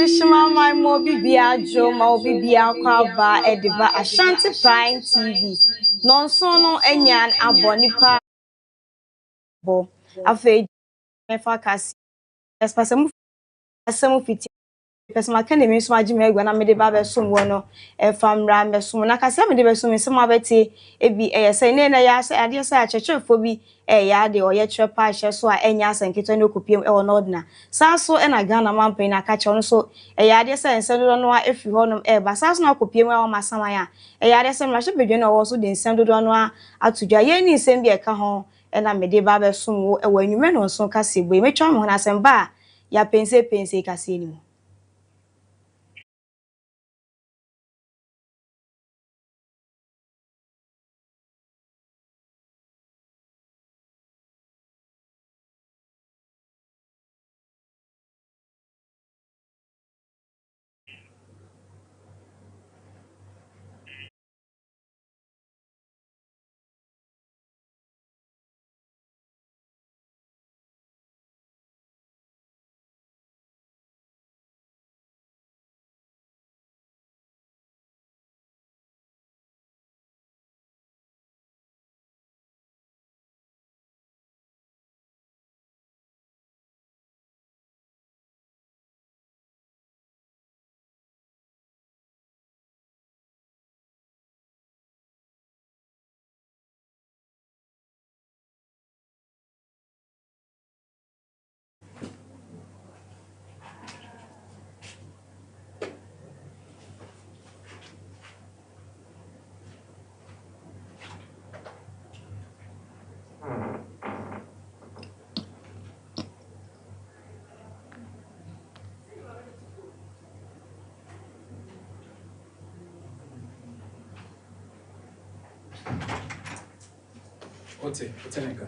Shima my mobi biajo ma obi bia kwaba ediba Ashanti Prime TV non sono enyan abonipa bo afi mefa kasi espasemu asemu fiti pesma kan me so agime egwa na me de ba be som wo no famra me som na kase me de be som se ma beti ebi se ne na ya se ade se achechefo bi ya de oye trepa ahye so a enya asenketo ne okopiem e wono odina sa so e na Ghana mampan na ka che no so ya ade se nse do no a efi honom ba sa so na okopiem e wo masama ya ya ade se mra hye bedwe no wo so de nse do no a atudwa ye ni nsem bi e ka ho e na me de ba be som wo e wa nwume no so kase bo me twa mo na asem ba ya pense kase ni mo. Oteneka.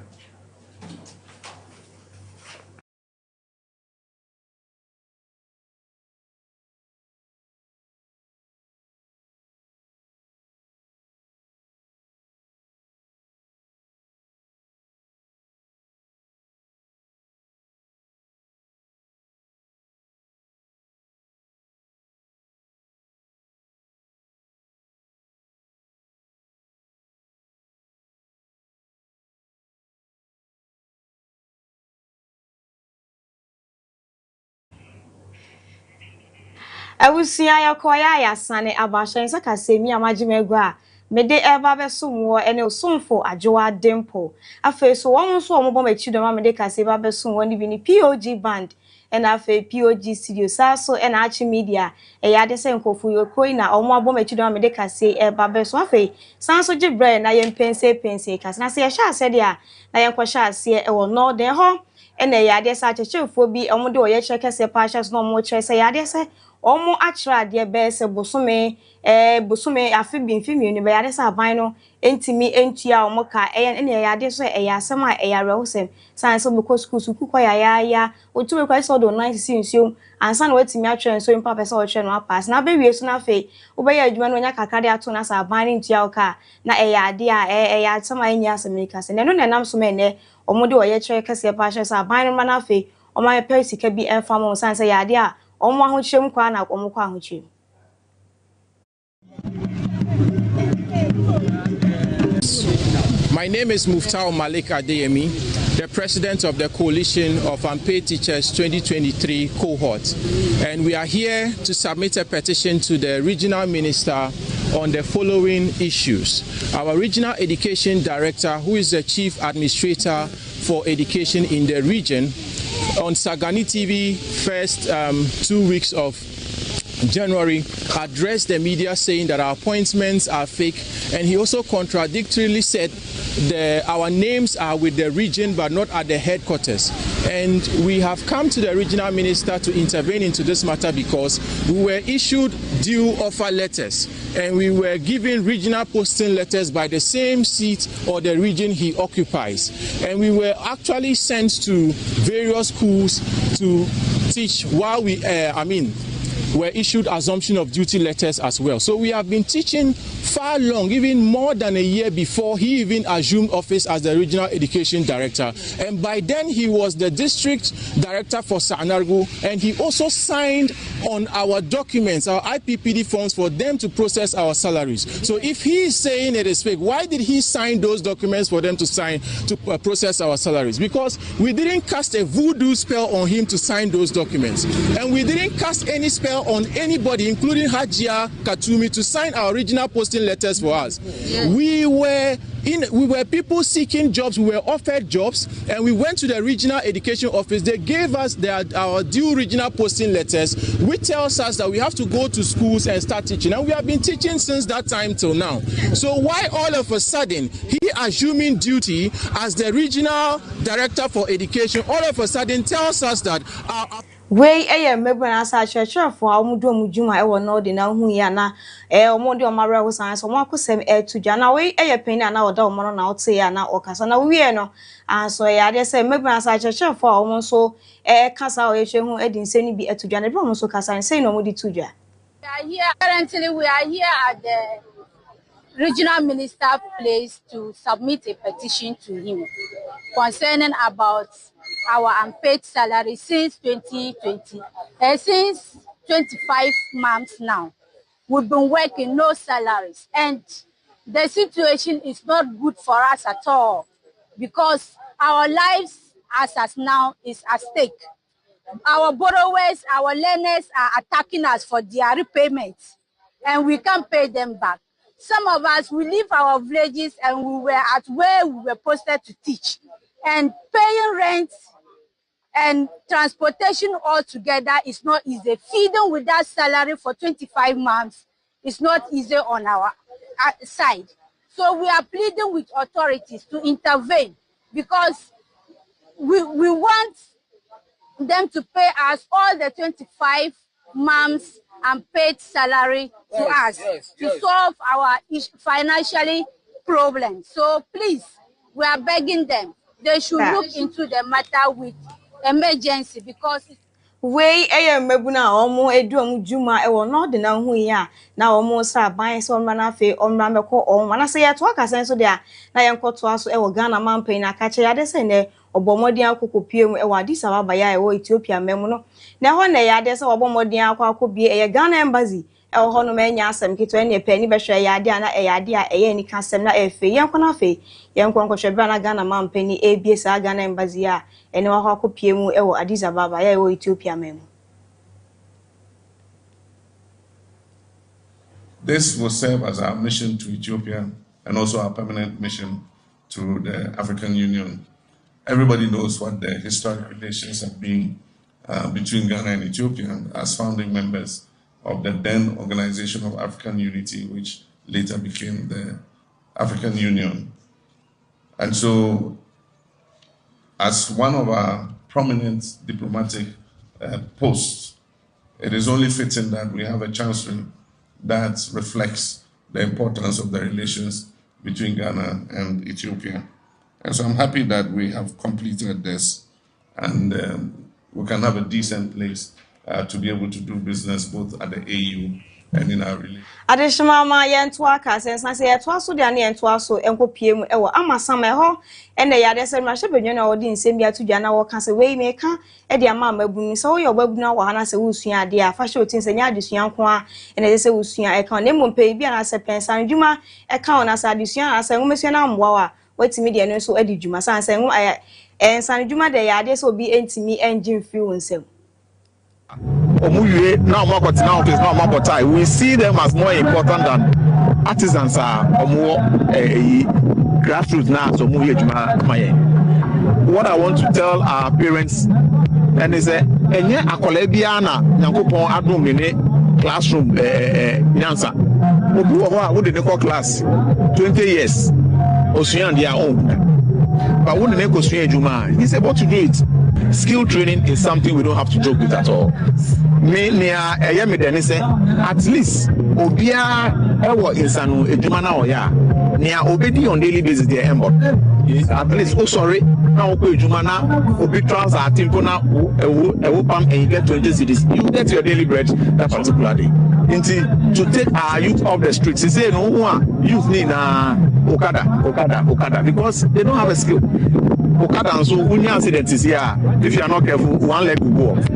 Awusia yakoya yasane abashan saka semi amagimegu a mede eba be somwo ene osomfo ajowa dimple afa so won so ombo machi do ma mede kase ba be somwo ni bi ni POG band ena afa POG studio saso ena achi media ya de se nkofu yokoi na omo abo machi do ma mede kase eba be so afa sanso gibre na pense kase na se ya sha ase de a na yen kwasha ase e wo no de ho ena ya de sa chechefo bi omo de oye chekese pa sha so no mo chese ya de se omo achra de be se bosume afi bi mfimi ni be yade sa ban no entimi entua omo ka ene yade so asem a rehosem san so be ko school su kuko ya otume kwa so do 90 nsuo ansa na watimi atwe so impa pese o twe no pass na be wie so na fe wo be ya adwuma no nya kakade ato na sa ban ni ntua o ka na yade a asem a enya asem ka se ne no nenam so me ne omo de oye kire kese pa hye sa ban no na fe o ma pe sika bi enfa mo san se yade a omo ahochiem kwa na omo kwa ahochiem. My name is Muftau Malik Adeyemi, the president of the Coalition of Unpaid Teachers 2023 cohort. And we are here to submit a petition to the regional minister on the following issues. Our regional education director, who is the chief administrator for education in the region, on Sagani TV first 2 weeks of January, addressed the media saying that our appointments are fake, and he also contradictorily said our names are with the region but not at the headquarters. And we have come to the regional minister to intervene into this matter because we were issued due offer letters and we were given regional posting letters by the same seat or the region he occupies, and we were actually sent to various schools to teach while we were issued assumption of duty letters as well. So we have been teaching far long, even more than a year before he even assumed office as the regional education director. And by then he was the district director for Sanargu, and he also signed on our documents, our IPPD forms, for them to process our salaries. So if he is saying it is fake, why did he sign those documents for them to sign to process our salaries? Because we didn't cast a voodoo spell on him to sign those documents, and we didn't cast any spell on anybody, including Hajia Katumi, to sign our original posting letters for us. We were people seeking jobs, we were offered jobs, and we went to the regional education office. They gave us our due regional posting letters, which tells us that we have to go to schools and start teaching. And we have been teaching since that time till now. So why all of a sudden he assuming duty as the regional director for education all of a sudden tells us that we mebana sa church for amudo mujuma e wo no de na hu ya na omo de omare wo san so mo akosem to jana we penny na oda omo na ote ya na okasa na we no so ya de say mebana sa church for omo so kasa o ehwe hu edi nseni bi to jana be omo so kasa say no mo di to ja. Currently we are here at the regional minister place to submit a petition to him concerning about our unpaid salary since 2020. Since 25 months now, we've been working, no salaries. And the situation is not good for us at all because our lives as now is at stake. Our borrowers, our lenders are attacking us for their repayments and we can't pay them back. Some of us, we leave our villages and we were at where we were posted to teach. And paying rent and transportation altogether is not easy. Feeding with that salary for 25 months is not easy on our side. So we are pleading with authorities to intervene because we want them to pay us all the 25 months unpaid salary to us to solve our financially problems. So please, we are begging them. They should look into the matter with emergency because we mebuna omo edu juma e wo no de na hu ya na omo sa ban so ma na fe omra meko on na se ye to aka sen so de a na ye nkoto aso e wo Ghana manpen na ka che ya de se ne obomodin akokopie mu e wa Addis Ababa ya e wo Ethiopia memu no na ho na ya de se obomodin akokopie e Ghana embassy e wo ho no ma nya asem kito e ne pe ni be hwe ya de na e ya de a e ye ni ka asem na e fe ye nkona fe ye nkon hwe bra na Ghana manpen ni e bie sa Ghana embassy a ene wa ho akopie mu e wo Addis Ababa ya e wo Ethiopia memu. This will serve as our mission to Ethiopia and also our permanent mission to the African Union. Everybody knows what the historic relations have been between Ghana and Ethiopia as founding members of the then Organization of African Unity, which later became the African Union. And so, as one of our prominent diplomatic posts, it is only fitting that we have a chancery that reflects the importance of the relations between Ghana and Ethiopia. And so I'm happy that we have completed this and we can have a decent place to be able to do business both at the AU and in our relations. Additional ma yentu aka sense say yetu aso de na yentu aso enkopie mu ewo amasam eho ene ya de se ma hyebenyo na odi nsem bia to dwa na wo ka se we me ka e de ama mabunu se wo yo babunu wa hana se wusua ade a fa hye otin se nya adesua nko a ene se wusua e ka na mmompe bia na se pensan dwuma e ka ona sa adesua na se nwomesua na mboa wa watimi de no so adi dwuma san se nwo ensan dwuma de ya ade se obi entimi engine free wonsem. We see them as more important than artisans or more grassroots now. So what I want to tell our parents and is enye akolebiana nyankopon adom ne classroom nyansa obi wo ho a wo de ne class 20 years osuan dia own but wo de ne ko suan adwuma he's able to do it. Skill training is something we don't have to joke with at all. Me say at least obia ewo insanu edwuma na oya nia obedi on daily basis there embo at least sorry now obi transfer timpo na ewo pam and you get 20 cedis, you get your daily bread that particular day. To take our youth off the streets, they say no one youth need Okada because they don't have a skill. Okada and so when you accident is here, if you are not careful, one leg will go off.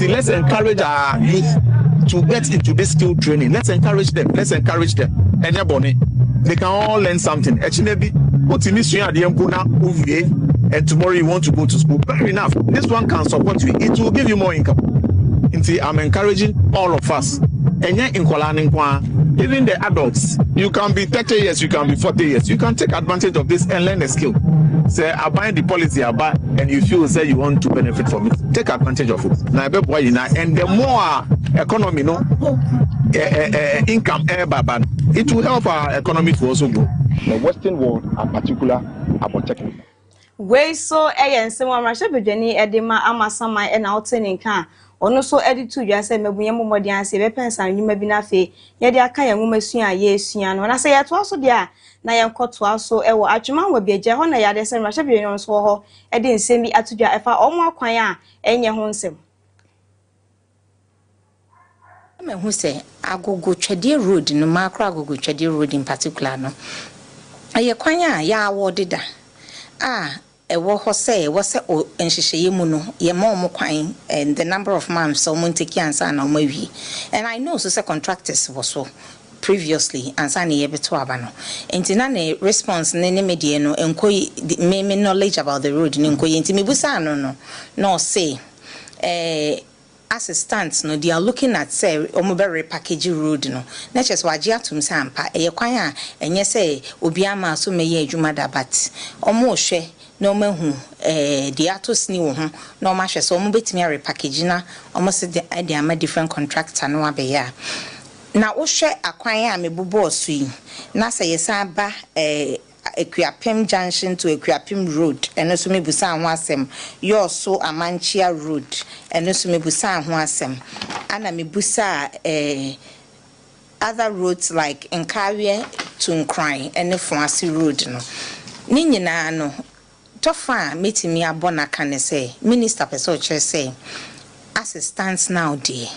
Let's encourage our youth to get into this skill training. Let's encourage them. Anybody, they can all learn something. And tomorrow you want to go to school. Fair enough. This one can support you. It will give you more income. I'm encouraging all of us. Even the adults, you can be 30 years, you can be 40 years. You can take advantage of this and learn a skill. Say, I buy the policy, and you feel say you want to benefit from it. Take advantage of it. And the more economy, income, it will help our economy to also grow. The Western world are particular about technical. We so and someone Rasha Bejani Edema Amasama and outing in can. Ono so edit to you say mebuye momodi anse be pensa nyuma bi na fe ye de aka yan nwumasua ye esua no na say ye to aso dia na ye nkoto aso e wo adwuma wa bi eje ho na ya de se Rasha bi no so ho e de nsem bi atodwa e fa omo akwan a enye ho nsem me hu se agogo twede road no makro agogo twede road in particular no aye kwan a ya awodeda ewo ho say wo se o nhihye mu no ye ma omo kwan and the number of months so mo take answer na omo wi and I know so say contractors was so previously answer na ye beto aba no enti na response ne media no enko me knowledge about the road ne enko enti me busa no say assistants no they are looking at say omobere package road no na chese waje atum sampa eye kwan a enye say obi ama so meye adwuma da but omo hwe no mahu the atos ni wo ho no ma hwe so omo betimi repackage na omo se de ama different contractor no abeya na wo hwe akwan a mebubo osu yi na say yesa ba Equiapim Junction to Equiapim Road, and also me busa ho asem. You so Amanchia Road, and also me busa ho asem. Ana me busa other roads like Nkawie to Nkran, and Fonasi Road no. Ni nyina no. Tofa metimi abona kan say Minister Peso say assistance now dey.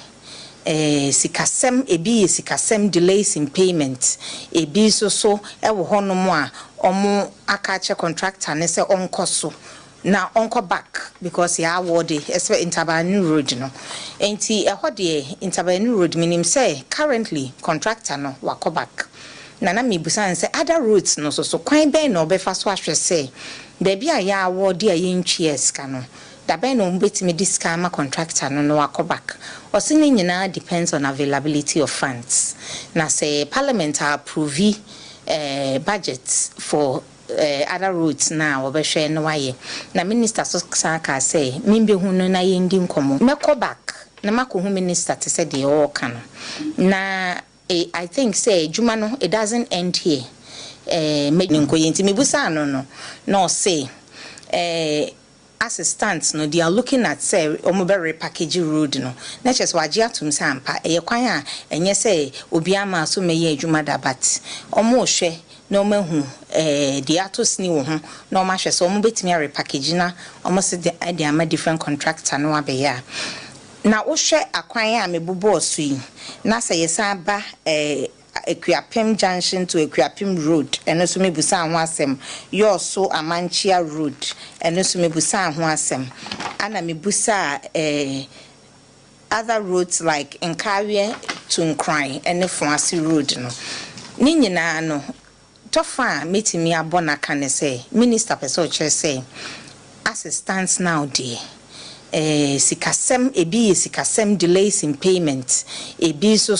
Sikasem ebi sikasem delays in payment ebi so ewo honomo a omo akache contractor ne se onko so na onko back because ya award expect Interbanu Road no enti eho de Interbanu Road minim say currently contractor no wako back na me busan say other roads no so kwan ben no obefa so ahwe say baby a ya award a yentwie ska no dabe no mbetimi discount contractor no wako back osini nyina depends on availability of funds na say parliament approve budgets for other roads now obehwe no waye na minister so saka say mimbe hu no na yendi nkomo meko back na mako hu minister te say de o ka no na I think say juma no it doesn't end here me nko yenti mebusa no say assistants no they are looking at say omobere package road no na chese waje atum sampa eye kwan a enye say obi ama so meye adwuma da but omo hwe na omahu the atos ni wo ho na oma hwe so omo betimi repackage na omo se de ama different contractor no abeya na wo hwe akwan a mebubo osu yi na say yesa ba Equiapim Junction to Equiapim Road, and also me busa ho asem. You so Amanchia Road, and also me busa ho asem. Ana me busa other roads like Nkawie to Nkran, and Fonasi Road no. Ni nyina no. Tofa metimi abona kan say Minister Peso say assistance now dey. Sikasem ebi sikasem delays in payment ebi so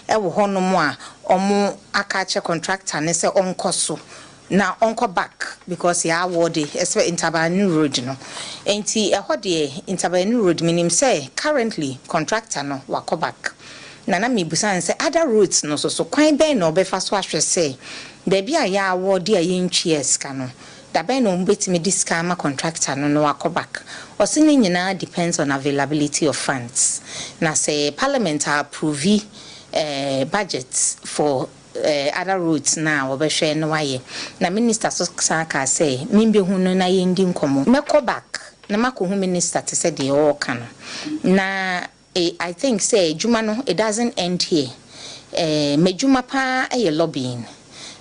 ewo honomo a omo akache contractor ne se onko so na onko back because ya award expect Interbanu Road no enti eho de Interbanu Road minim say currently contractor no wako back na me busan say other roads no so kwan ben no obefa so ahwe say baby a ya award a yentwie eska no dabe no mbetimi discount contractor no wako back osini nyina depends on availability of funds na say parliament approve budgets for other routes now obehwe no waye na minister so saka say mimbe hu no na yendi nkomo meko back na makohu minister te say de all kan na I think say juma no it doesn't end here mejuma pa lobbying.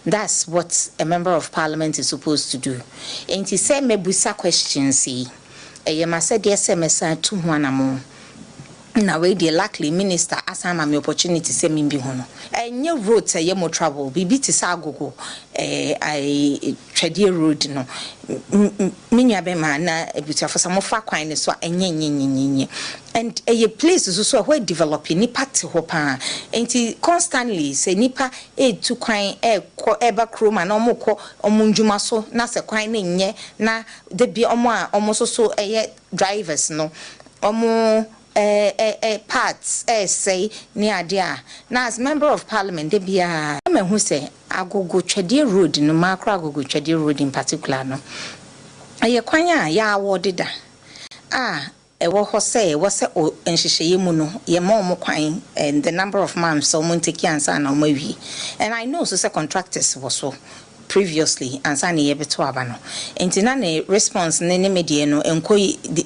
That's what a member of parliament is supposed to do. And he said mebusa questions ye ma said yes mesa to huanamo na we dey likely minister asama me opportunity say me bi hono enye road say mo travel bibi ti sa agogo I twede road no minya be ma na ebutuafo sa mo fa kwan ne so enye and a place so where developing nipa te ho pa enti constantly say nipa to kwan eba kroma na omukọ omunjuma so na se kwan na nye na de bi omo a omo so drivers no omo parts say ni adia na as member of parliament de bia me hu say agogo twede road no makro agogo twede road in particular no aye kwan a ya awodeda ewo ho say wo se o enhyehyeye mu no ye ma omo kwan and the number of months so mon take answer na omo wi and I know so say contractors was so previously answer na ye beto aba no enti na ne response ne media no enko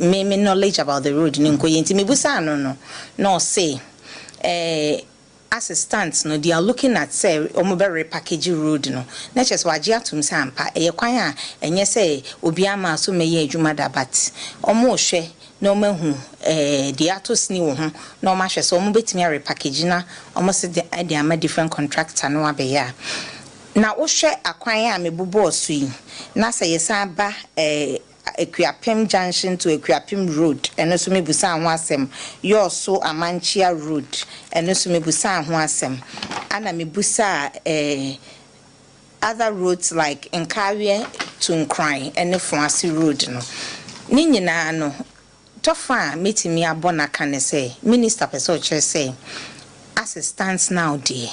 me knowledge about the road ne enko enti me busa no say assistants no they are looking at say omobere package road no na chese waje atum say ampa kwan a enye say obi ama so meye adwuma da but omo hwe no mahu the atos ni wo ho no ma hwe so omo betimi repackage na omo se de ama different contractor no abeya na wo hwe akwan a mebubo oso yi na say yesa ba Equiapim Junction to Equiapim Road and also mebusa ho asem yo so Amanchia Road and also mebusa ho asem ana mebusa other roads like Nkawie to Nkran and Fuasi Road no ni nyina no tofa metimi abona kan say minister person say assistance now there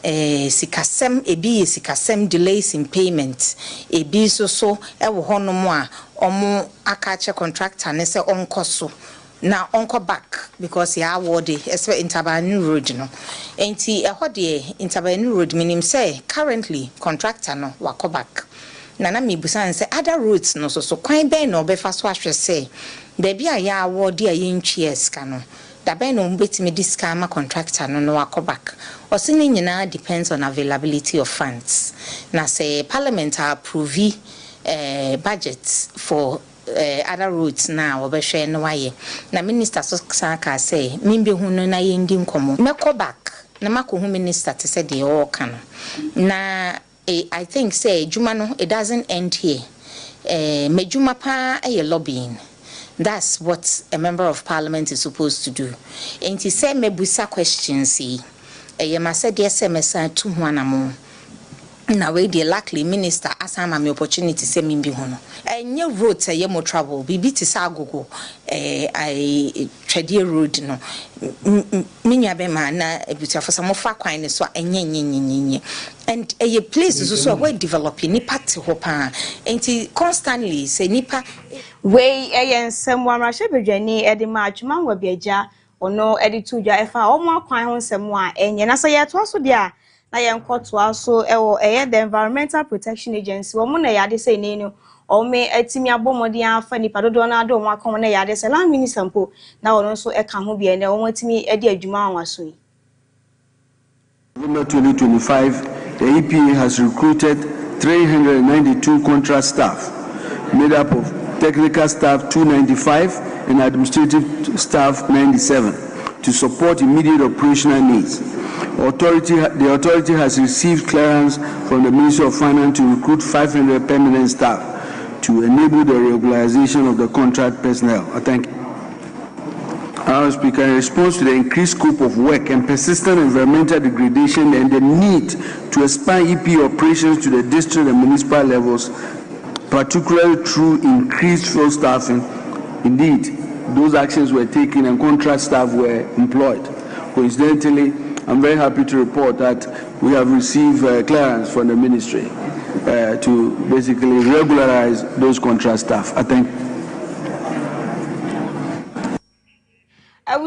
sikasem ebi sikasem delays in payment ebi so ewo hono mo a omo akache contractor ne say onko so na onko back because ya award Intabani Road no enti eho de Intabani Road minim say currently contractor no wako back na me busan say other roads no so kwan ben no obefa so ahwe say baby a ya award a yentwi eska no da ben no mbetimi discount contractor no wako back osini nyina depends on availability of funds na say parliament approve budgets for other roads now obehwe no waye na minister so saka say mimbe hu no na yendi nkomo meko back na makohu minister te say de all kan na I think say juma no it doesn't end here mejuma pa lobbying. That's what a member of parliament is supposed to do. And he said mebusa questions ye ma said yes mesa to huanamo na we dey likely minister asama me opportunity say me bi hono enye road say ye mo travel bibi ti sa agogo I twede road no minya be ma na ebutuafo sa mo fa kwan ne so enye and a place so where developing nipa te ho pa enti constantly say nipa we ensem wa rahye bedwani e de ma adwuma wa biaja ono editu dwa efa omo akwan ho nsem a enye na say yeto so dia na yenkoto aso ewo the Environmental Protection Agency wo mo na yade say ne no o me atimi abomodi afa nipa dodo na ado mo akon na yade say land minister mpo na wono so eka ho bia na wo atimi ede adwuma anwaso yi. November 2025 the EPA has recruited 392 contract staff made up of technical staff 295 and administrative staff 97 to support immediate operational needs. The authority has received clearance from the Ministry of Finance to recruit 500 permanent staff to enable the regularization of the contract personnel. I thank you. Our Speaker, in response to the increased scope of work and persistent environmental degradation and the need to expand EP operations to the district and municipal levels, particularly through increased field staffing, indeed, those actions were taken and contract staff were employed. Coincidentally, I'm very happy to report that we have received clearance from the ministry to basically regularize those contract staff. I thank you.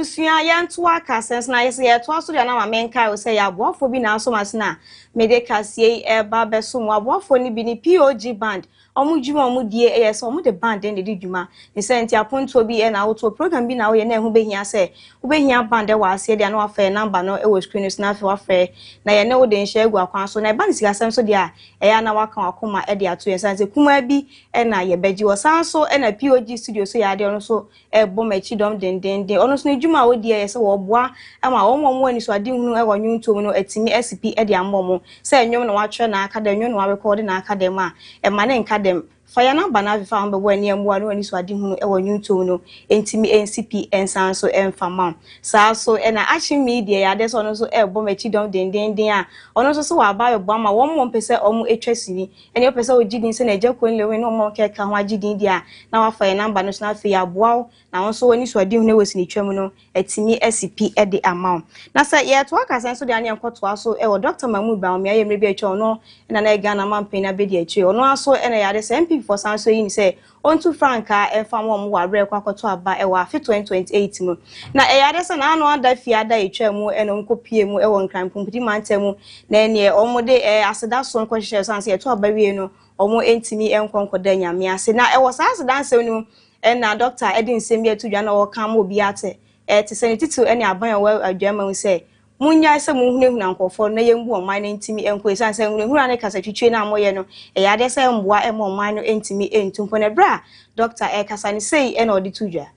abusia yento aka sense na yesi yeto aso de na ma menka o say ya boafo bi na aso masina mede kasie eba beso mu aboafo ni bi ni POG band omu djuma omu die yes omu de band den de djuma ni senti aponto bi e na auto program bi na wo ye na ehu behia se wo behia band e wa ase de na wa fe number no e wo screen so na fe wa fe na ye na wo de nhye egu akwan so na e band siga sem so de a e ya na wa kan akoma e de ato ye sanse kuma bi e na ye beji wo sanso e na POG studio so ya de ono so e bom echi dom den ono so na djuma wo die yes wo boa ama wo mo ani so ade hunu e wo nwunto mu no atimi SP e de amomo se enwom na wa twa na aka de enwom na wa record na aka de ma e ma ne nka dem fire number na afifa on be bo ani amua no ani so ade hunu e wo nwunto no entimi NCP ensan so emfama sa so e na action media ya de so no so e bom echi dom den a ono so wa ba yo bo ama wo mo pese omo etwasini eni pese o gidin se na ejakon lewe no mo keka ho agidin dia na wa fire number no so na afi ya boa na won so ani so ade hunu e wosini twam no etimi SP e de amount na say ye to aka sen so de ane enkoto aso e wo Dr. Mahmood Baumia ye mre bi echo no na na Ghana man na be de echi ono aso e na ya de MP for san so yin say onto franka e fam wo mo wa bre kwa koto aba e wa 2028 mu na e ya de say na anu ada fi ada etwa mu e no nkopie mu e wo nkran pumpudi mantemu na ene omo de aseda so nko hye san say e to aba wie no omo entimi enkonkoda nyame ase na e wo sa aseda nsem no e na Dr. Edin Sembi etudwa na wo kan mo bi ate ti sene titu ene aban wa adwama say munya se mu hunu nankofo na yembu oman na ntimi enko esan se hunu ane kasa twitwe na moye no e ya de se mboa e mo oman no ntimi entumpo na bra Dr. kasa ni sei e na odi tudwa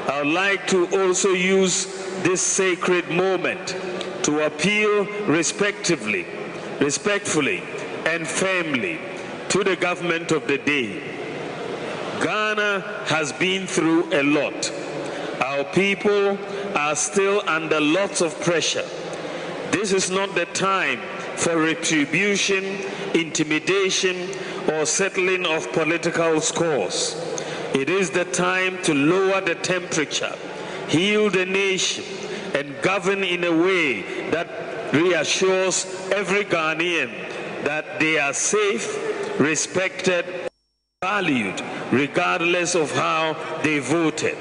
I would like to also use this sacred moment to appeal respectfully and firmly to the government of the day. Ghana has been through a lot. Our people are still under lots of pressure. This is not the time for retribution, intimidation, or settling of political scores. It is the time to lower the temperature, heal the nation, and govern in a way that reassures every Ghanaian that they are safe, respected, valued, regardless of how they voted.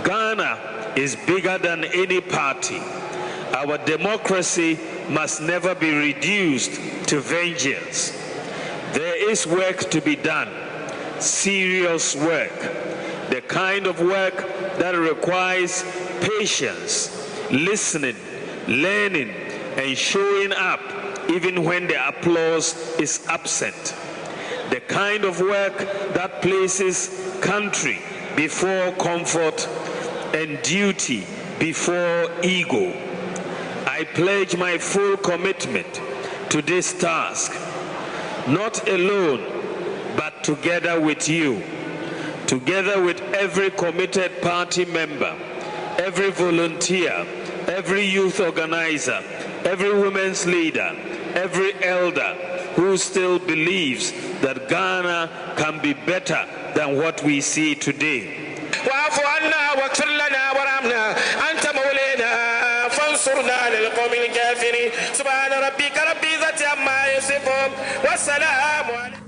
Ghana is bigger than any party. Our democracy must never be reduced to vengeance. There is work to be done, serious work, the kind of work that requires patience, listening, learning, and showing up even when the applause is absent. The kind of work that places country before comfort and duty before ego. I pledge my full commitment to this task, not alone, but together with you, together with every committed party member, every volunteer, every youth organizer, every women's leader, every elder who still believes that Ghana can be better than what we see today.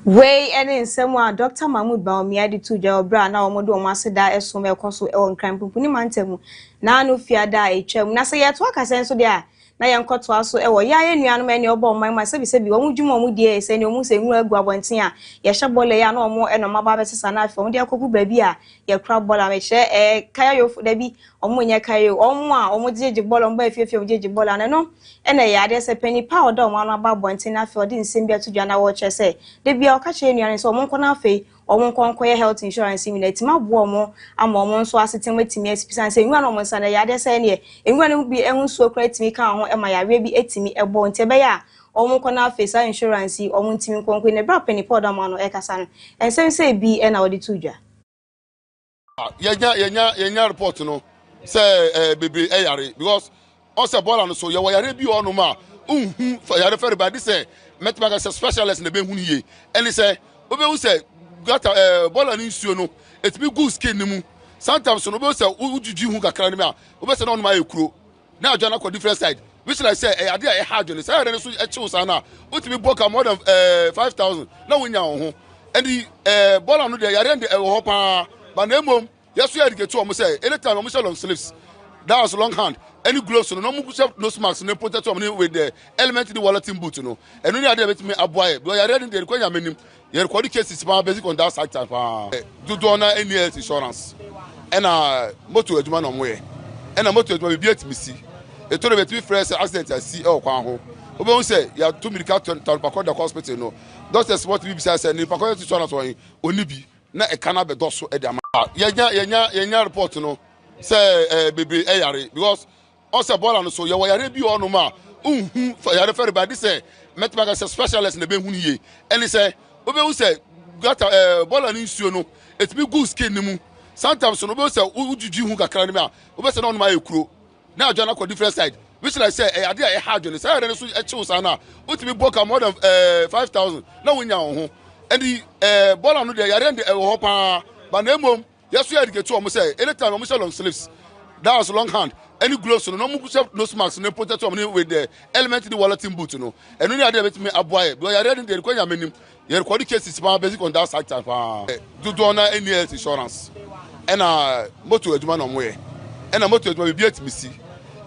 Way any nsemu Dr. Mahmood Baumia di tuja obra na omodo omaseda esome ekoso e wonkran pumpuni mantemu na anu fiada etwam na se yeto akase nso de a na yenkoto aso e wo yaye nuanom ene obo oman ma sebi wo mudwuma mu die se ne omu se nwu agu abonten a ye hye bole ya na omo eno maba besesa na afi omo de akogu baabi a ye kra bola me hye kaya yo da bi omo nya kayo omo a omo jeje bola omo ba fiefie omo jeje bola na no ene ya de se pani pa odo omo aba abonten na afi odi nsem bia tudwa na wo che se de bia o ka che nuane so omo nko na afi omo nko ye health insurance mi na tima bo omo ama omo nso asetem atimi espisan se nwa na omo nsa na ya de se ne enwa no bi ehun so kra atimi ka ho e ma ya we bi atimi ebo nte be ya omo nko na afi sa insurance omo ntimi nko ne bra pani pa odo ma no e kasa no ensem se bi e na odi tudwa yenya report no say bebe yare because on say ball no so ye yare bi onu ma yare fer ba this metmaga specialist na be hu ye and say obe hu say got ball ni nsuo no it be good skin ni mu sometimes no be say ujuju hu kakra ni ma obe say no ma ekuro na adwa na ko different side which I say I did a hard journey. Say I didn't choose Anna. What me book more than 5,000. No win now. And the ball on the yard the hopper. But no mom. Yes, we had to get to almost say anytime almost long sleeves. That was long hand. Any gloves no no marks no protect with the element in the wallet in boot no. And only other me a boy. But I read the question menu. Your quality case is basic on that side. Do honor any health insurance. And motor edman on way. And a motor will be at me see. A told me 3 fresh accident I see oh Kwanho. Obo say you have 2 medical town Pakoda hospital no. Doctors what we say and Pakoda insurance one only be na e kana be doso e dem. Yenya report no say baby yare because also ball and so you yare bi onu ma yare fer ba this say metmaga specialist na be hu ye and he say obo say got ball and nsuo no it be good skin mu sometimes no obo say ujuju hu kakra ni ma obo say no ma ekuro na adwana ko different side which I say I did a hard journey say I didn't choose Anna what me book more than 5,000 no win ho and the ball on the yare the hopper but no mom yes we had to get to almost say anytime almost long sleeves that was long hand any gloves no no marks no protect with the element in the wallet in boot no and only other me a boy but I read the question menu your quality case is basic on that side do honor any health insurance and motor edman on way and a motor will be at me see.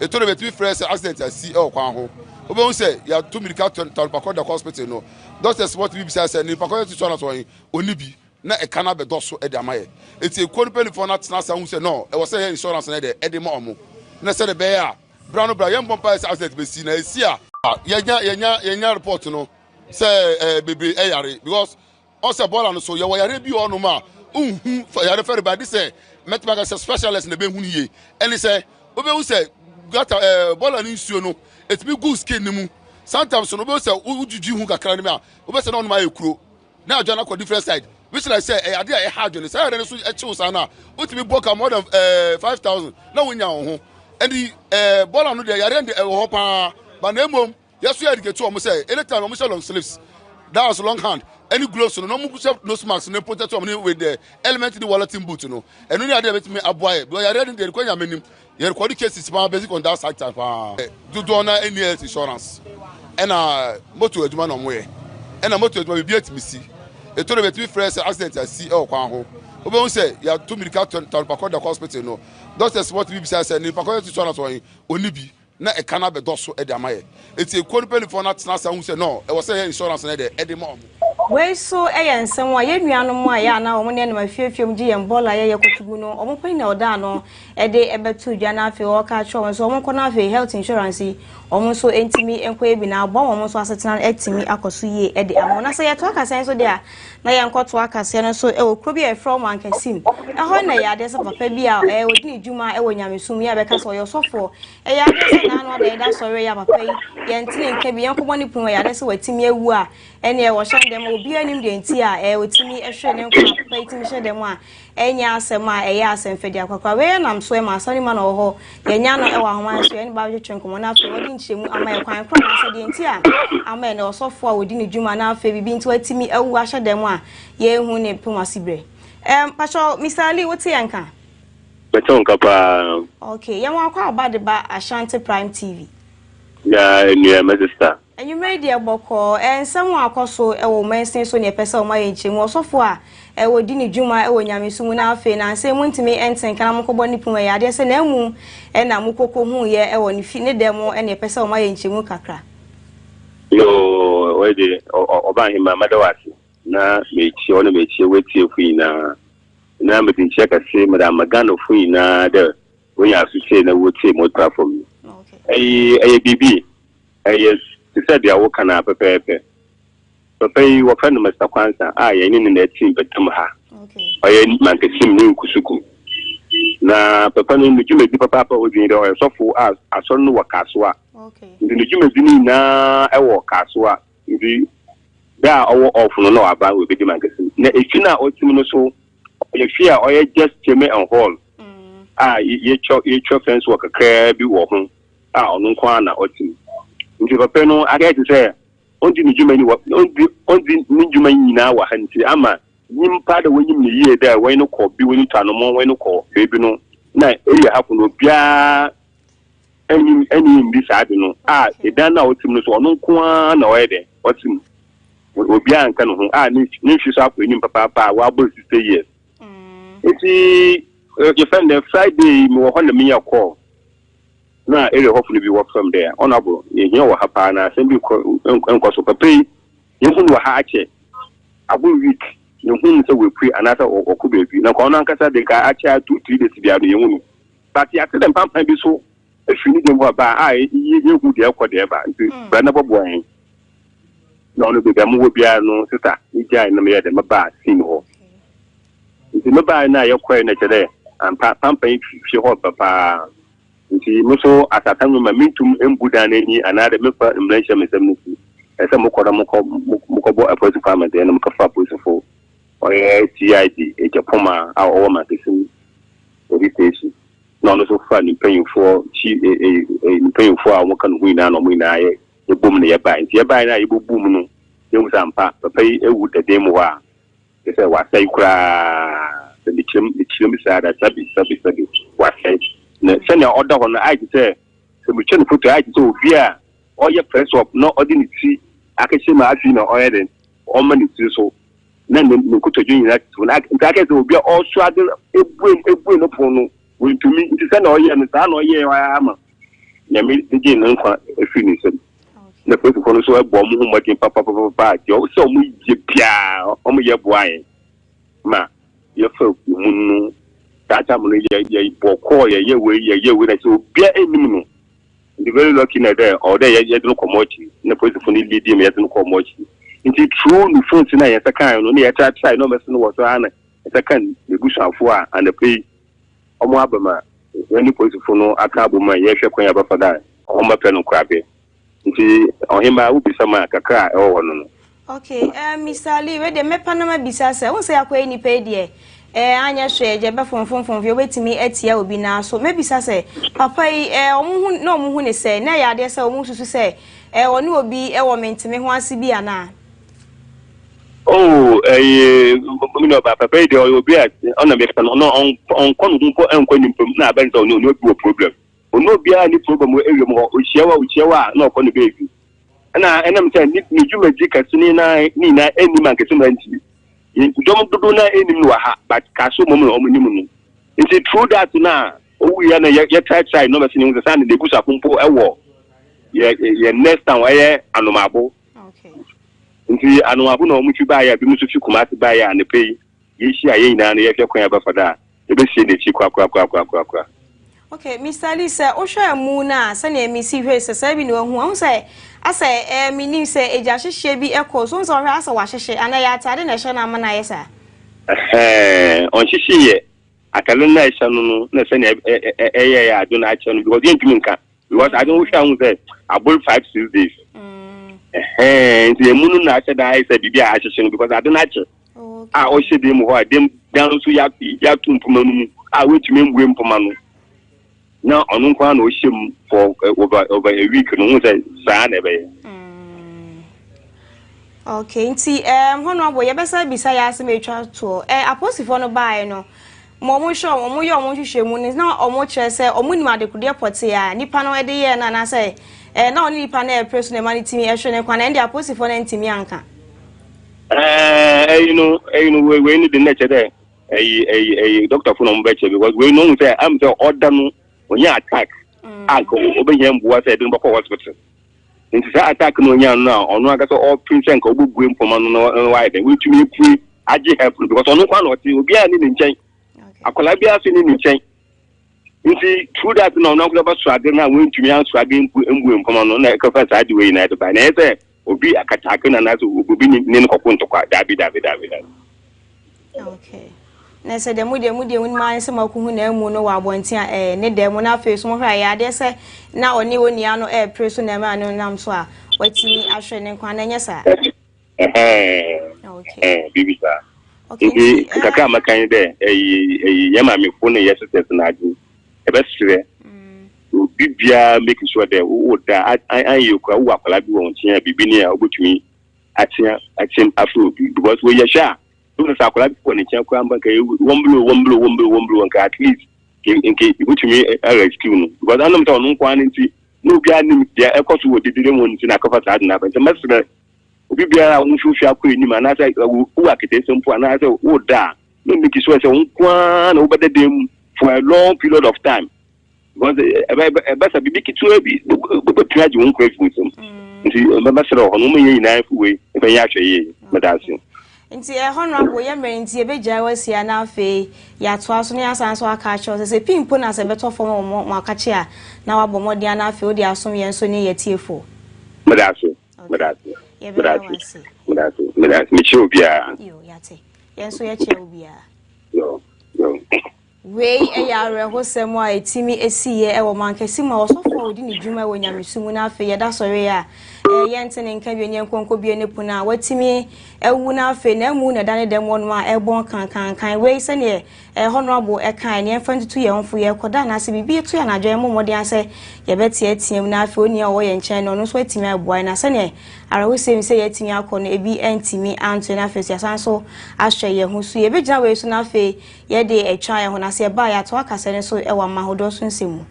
A told me 3 fresh accident I see oh Kwanho. Obo say you have 2 medical town Pakoda hospital no. Doctors what we say and Pakoda insurance one only be na e kana be doso e amaye. It's a quadruple for not na say say no. E was say insurance na dey e dey mo omo. Na say the be ya. Brown Brian bomba accident be see na e see a. Yenya report no. Say baby yare because also ball and so you yare bi onu ma. Yare fer ba this say metmaga specialist na be hu ye. And he say obo say got ball and nsuo no it be good skin mu sometimes no be say ujuju hu kakra ni ma obe say no ma ekuro na adwana ko different side which I say I did a hard journey say I didn't choose Anna what me book more than 5,000 no win ho and the ball on the yare the hopper but no mom yes we had to get to almost say anytime almost long sleeves that was long hand any gloves no no marks no protect with the element in the wallet in boot no and only other me a boy but I read the question menu your quality case is basic on that side do honor any health insurance and motor edman on way and a motor will be at me see. A told me 3 fresh accident I see oh Kwanho. Obo say you have 2 medical town Pakoda hospital no. Doctors what we say and Pakoda insurance one only be na e kana be doso e amaye. It's a quadruple for not na say no. E was say insurance na dey e dey mo. We so ensem wa ye nuanom a ya na omo ne na mafiefiem gi yem bola ye yakotugu no omo pani na oda no e de ebetu dwa na afi o ka cho so omo kona afi health insurance omo so entimi enko ebi na agbo omo so asetena etimi akoso ye e de amo na say ye to aka sen so de a na ye nkoto aka sen no so e okro bi e from ankasim e ho na ya de se papa bi a e odini djuma e wonyamesum ya be ka so ye sofo e ya de se na no de da sori ya papa ye ntini nka bi yanko boni pun ya de se watimi ewu a ene e wo shan dem obi anim de nti a e otimi ehwe ne nko papa itimi hwe dem a enya asem a eya asem fedi akwakwa we nam so e ma asani ma na ho ye nya no e wa homa so ene ba twetwe nkomo na afi wodi nchemu ama ye kwan kro na se de nti a ama ene osofo a wodi ne djuma na afi bibi nti watimi ewu ahwe dem a ye hu ne pumasibre pacho Mr. Ali woti yanka beton kapa okay ye mo akwa obade ba Ashanti Prime TV ya new minister and you made the boko and someone akoso e wo mensin so ne pese o ma ye nchemu osofo a e wodi ne djuma e wo nyamesumu na afi na se muntimi enten kana mkobo ni puma ya de se na emu e na mukoko hu ye e wo ni fi ne demo e ne pese o ma ye nchemu kakra yo wede oba hima madawati na mechi ona mechi wetie fu na metin cheka se madam magano fu na de wonya asuche na wotie mo platform okay bibi yes said ya wo kana pepepe pepe wo fa no Mr. Kwanza ye ni na team betum ha okay mankesim ni nkusuku na pepe no njume di papa odwin de o sofo aso no wakaso a okay njume di ni na e wo kaso a ndi da owo off no na aba we be di mankesim na efina otim no so ye fia o ye just cheme and hall ye cho fence work kakra bi wo ho onu kwa na otim nti papa no aga ti say ondi ni juma ni ondi ni juma nyina wa hanti ama nyimpa da wonyim ni ye da wani ko bi wani tano mo wani ko bebi no na eya hapo no bia any this I don't know. It done now to me so no quan or either. What's him? Obian can who niches up with him, papa, while both stay years. It's you find the Friday more on the me a call. Now, it'll hopefully be work from there. Honorable, you know what happened. I send you uncle pay. You who were hatchet. I will week. You who say we pre another or could be. Now, Conancasa, they got actually 2-3 days to be able to. But the accident pump may be so. If you need them, you would have got there. But never boy. No, no, will be no sister. You join them here, them about seeing all. It's no by now, you're quite today. And pumping, she hold papa. Nti muso atatan ma mintum embuda nani anade mefa mlenche mesemnisi esa mokoda mokobo apozi farmer de na mokafa posifo oye TID ejapoma a owo makesim oritation no no so fa ni payinfo chi payinfo a wokan huina no muina ye ebom ne yeba nti yeba na yebobum no yemu sampa papa yi ewu de dem wa ese wa sai kura de chim bisa da sabi wa sai na send your order on I say so we change photo I so via all your press up no ordinary see akeshima afi na oil den o mani so na no kuto jun na so na ka so be all swagger ebu no pono we to me it send oil and sa no oil ama na me dey na nkwa efi ni so na press for so ebo mu hu makin papa yo so mu je pia o mu ye boaye ma ye fa mu Tata Muni, Boko, ye with so be a minimum. The very lucky there, or there yet no commodity, no person for need him yet no commodity. Into true, the phone tonight at a kind, only a try, no messing was on at a kind, the bush of four and the pay. Omabama, any person for no Akabuma, yes, you're for that, or my pen crabby. On him, I will be some cry or no. Okay, Mr. Lee, where the Mepanama Bisasa, I won't say I any paid ye. Anya share jeba from you wetimi etia obi na so maybe say papa omu no mu hu ne say na ya de say omu susu say oni obi wo mentime ho ase bi ana no papa de obi ona me no on kon hu ko enko nimpum na ba nso oni obi problem oni obi a ni problem we ewe mo o hiewa na okon be ebi na enam say ni juma ji kasini na ni na eni man kesima nti don't do na any ha but kaso momo omunimu it's true that na we ya na ya try no be sinu say na de busa pompo ewo ye next time we anomabo okay nti anomabo na omuchi ba ya bi musu fi kumati ba ya na pay ye hia ye ina na ye hwe kwan ba fada e be sie na chi kwa okay Mr. Lisa o hwe mu na se na emi si hwe se bi no hu say asa minim say eja hwehwe bi ekọ so nso hwe asa wa hwehwe ana ya atade na hwe na ama na yesa on hwehwe ye atale na hwe no na se na ya ado na ache no because ye ntumi nka because I don't wish I would say about 5-6 days nti emunu na ache da say bibia hwehwe no because I don't ache o hwe bi mu ho dem dan so ya tumpuma no mu wetumi mbuwe mpoma no now on kwa no shim for over a week no say za na be okay nti honorable ye besa bisa ya ase metwa to aposifo no bae no mo show mo ye mo hwehwe mu ni na omo kire se omo ni madekude pote ya nipa no ede ye na say na oni nipa na preso na mani timi ehwe ne kwa na ndi aposifo na ntimi anka you know we need the nature there doctor for no beche because we know say am the order no onya attack obenye mbuwa say den bako hospital nti sa attack no onya no ono aga so all prince nka obubuwe mpoma no why dem we tumi free agi help because ono kwa no ti obi a ni nchen akola bi aso ni nchen nti through that no no kwa so age na we tumi aso age mbuwe mpoma no na ka fa sa adi we na to ba na say obi akataka na nazo obi ni nkoko ntokwa dabi okay na se demu man se makuhu na emu no wa abontia ne demu na face mo hwa ya de se na oni woni ano preso na ma no nam so a watimi ahwe ne kwa na nya sa okay bibisa okay kaka makan de yema me fo ne yeses na adu e be sire bibia make sure that wo da an you kwa wo akwala bi won tia bibini a obotumi atia afro because we yesha so na akwala bi won tia kwa mba ka womblo nka at least in case you to me a rescue. But I'm not on quantity. No garden, yeah, a cost would didn't want to cover that. But the master will be a social queen, and I say, who architects and for another would die. No make it so as one over the dim for a long period of time. Because a better be big to be try to unquake with them. Ambassador, on only knife way, if I actually, but that's it. Nti honorable ye mre nti ebeja wasi na afi ya to aso ne asan so aka cho se pimpo na se beto fo mo akache a na wabo modi na afi odi asom ye nso ne yetiefo Madase me che obia yo yate ye nso ye che obia yo we eyare hosem a etimi esiye ewo mankesi ma osofo odi ne dwuma wo nyamesumu na afi ye da sori a ye ntene nka bi enye nkonko bi ene puna watimi ewu na afi na mu na dane dem wonu a ebon kan we se ne honorable e kan ne mfantutu ye honfo ye koda na se bibi etu ya na adwo momode ase ye betie etiem na afi oni a wo ye nchen no so etimi aboa na se ne arawusem se ye etimi akọ ebi entimi anto na afi asan so ahwe ye hu so ye begina we so na afi ye de etwa ye ho na se ba ya to akase ne so ewa mahodo so nsemu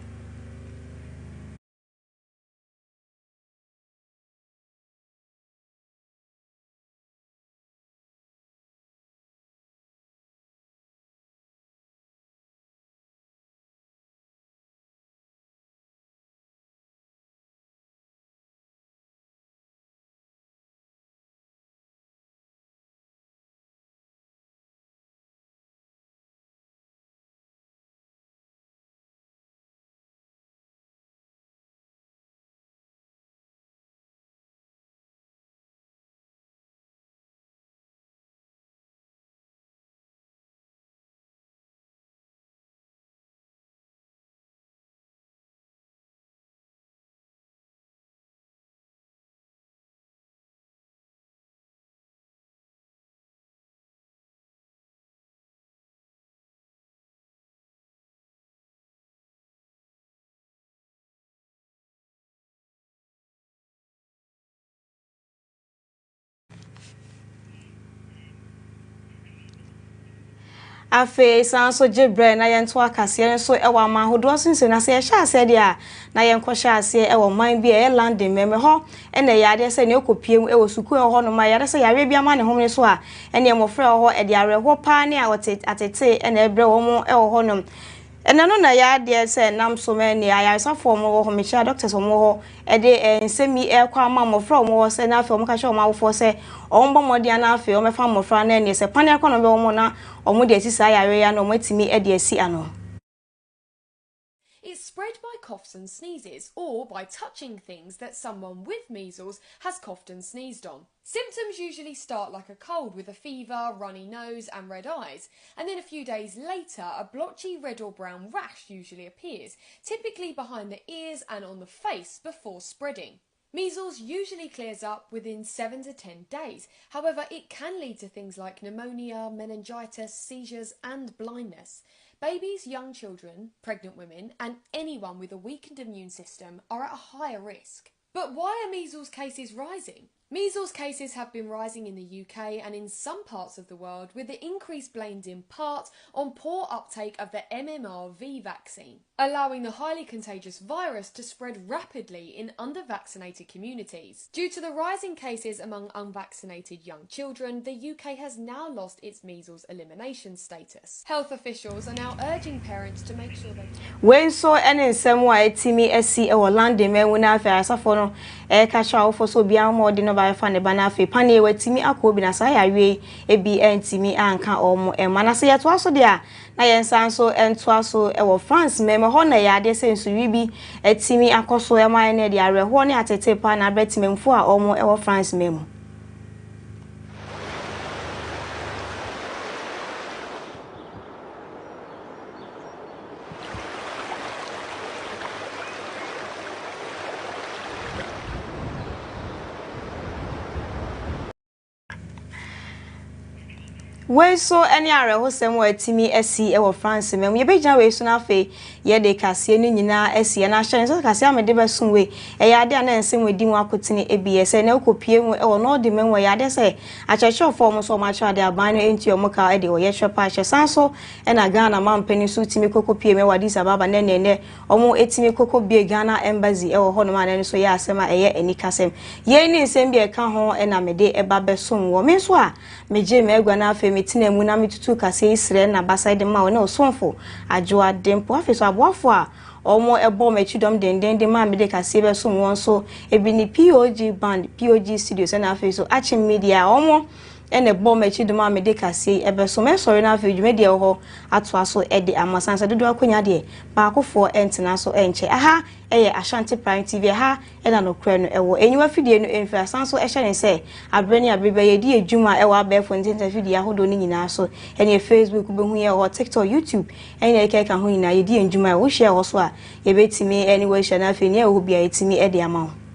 afe sanso jebre na yento akase so ewa mahodo sinse na se ye sha ase dia na yenko sha ase ewo man bi e landing meme ho ene yade se ne okopiem ewo suku ho no ma yade se yare bia ma ne homne so a ene mofre ho e de areho pa ne a atete ene ebre wo mo ewo ho no ene no na yade se nam so me ne ayaresa form wo ho me sha doctors wo ho e de nsemi e kwa ma mofre wo se na afi wo ka sha wo ma wo se ombo modi na afi o mefa mofra na ne se pane akọ no be wo mo na omo de asisa yare ya no matimi e de asi ano. It's spread by coughs and sneezes or by touching things that someone with measles has coughed and sneezed on. Symptoms usually start like a cold with a fever, runny nose and red eyes, and then a few days later a blotchy red or brown rash usually appears, typically behind the ears and on the face before spreading. Measles usually clears up within 7 to 10 days. However, it can lead to things like pneumonia, meningitis, seizures and blindness. Babies, young children, pregnant women and anyone with a weakened immune system are at a higher risk. But why are measles cases rising? Measles cases have been rising in the UK and in some parts of the world, with the increase blamed in part on poor uptake of the MMRV vaccine, allowing the highly contagious virus to spread rapidly in under-vaccinated communities. Due to the rising cases among unvaccinated young children, the UK has now lost its measles elimination status. Health officials are now urging parents to make sure they... When so any semwa etimi esi e London me wona afi asafo no e ka sha wo so bia mo de no ba fa ne bana afi pane e watimi akobi na sa ya we e bi entimi anka omo e mana se yeto aso de a na yensan so ento aso e wo France me ho na ya de sensu wi bi etimi akoso e man ne de areho ne atete pa na betimemfo a omo e wo France me mu. we so any are hosem we timi esi e wo France mem ye be gyan we so na fe ye de kase no nyina esi na hye so kase amede be so we e ya de na ensem we di mu akotini ebs na okopie mu e wo no de men we ya de se acheche form so ma cha de aban no enti omuka e de wo ye hwepa hye sanso e na Ghana man pani so timi kokopie me wadi sababa ne ne omo etimi kokobie Ghana embassy e wo ho no ma ne so ye asema e ye enikasem ye ni nsem bi e ka ho e na mede e ba be so wo me so a meje me egwa na afa metina mu na metutu kase isre na baside ma wo na osonfo ajoa dempo afeso aboafo a omo ebo machidom dendende ma mede kase be so won so ebi ni POG band POG studios na afeso achim media omo ene bo machidom ma mede kase ebe so me sorry na afa dwumedia ho ato aso e de amasansa dodo akonya de ba akofo entina so enche aha eye Ashanti Prime TV ha ena no kre no ewo enyiwa fidie no enfia sanso ehye ne se abrani abrebe ye di edwuma ewo abefo ntenta fidie ahodo ni nyina so ene Facebook behu ye ho TikTok YouTube ene eke ka ho nyina ye di edwuma wo hye ho so a ye betimi anyway hye na afeni e wo bia etimi e de ama